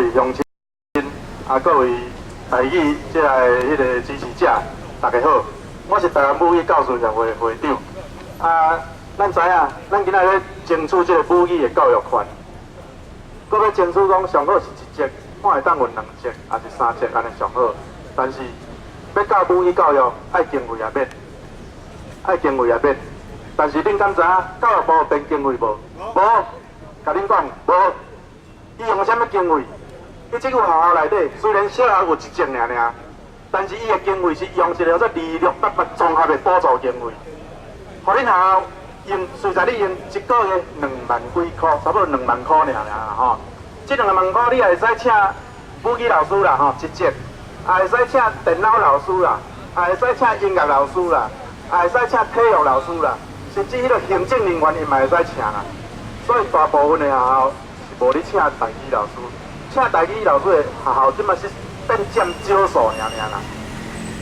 位乡亲，各位台语即个迄个支持者，大家好，我是台湾母语教师协会会长。咱知影，咱今仔咧争取即个母语的教育权，搁要争取讲上好是一节，看会当有2节，还是3节安尼上好。但是要教母语教育，爱经费也免，爱经费也免。但是恁敢知影教育部有编经费无？无，甲恁讲无。伊用啥物经费？伊即个学校内底虽然小学有1节尔，但是伊的经费是用一个叫做2688综合的补助经费，互恁学校用，随在你用一个月2万几块，差不多2万块尔吼。这2万块你也会使请母语老师啦吼，1节，也会使请电脑老师啦，也会使请音乐老师啦，也会使请体育老师啦，甚至迄个行政人员伊嘛会使请啦。所以大部分的学校是无咧请台语老师。请台语老师的学校，即马是变占少数尔啦。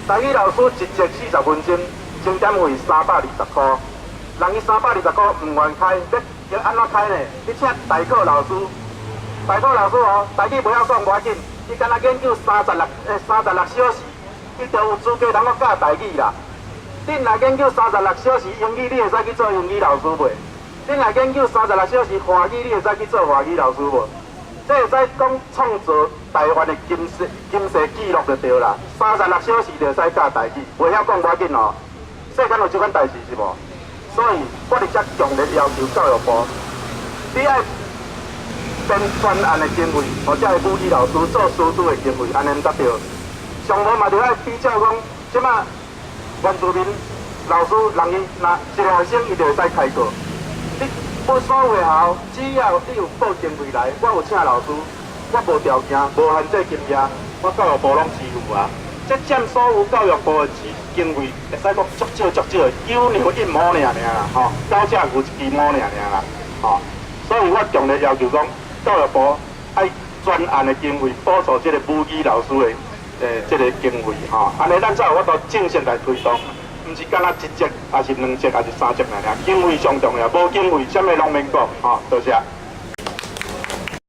台语老师1节40分钟，钟点费320块。人伊320块唔愿开，要安怎开呢？你请代课老师，代课老师哦，台语不晓讲无要紧，伊敢若研究36小时，伊就有资格通我教台语啦。恁若研究36小时英语，你会使去做英语老师袂？恁若研究36小时华语，你会使去做华语老师无？这会使讲创造台湾的金世纪录就对啦，36小时就会使教台语，袂晓讲无要紧哦。世间有这款代志是无？所以我伫遮强烈要求教育部，你爱编专案的经费，或者母语老师做师资的经费，安尼才对。上无嘛就爱比较讲，即马原住民老师人伊若一个学生伊就会使开课。你我所有的学校，只要你有报经费来，我有请老师，我无条件、无限制金额，我教育部拢支付啊。这占所有教育部的经费，会使讲足少，有牛1毛尔啦，吼，9只牛1毛尔啦，吼。所以我强烈要求讲，教育部爱专案的经费补助这个母语老师的这个经费，吼，安尼咱才有法度正式来推动。毋是干那1节，还是2节，还是3节尔，经费上重要，无经费，啥物拢免讲，吼，多谢。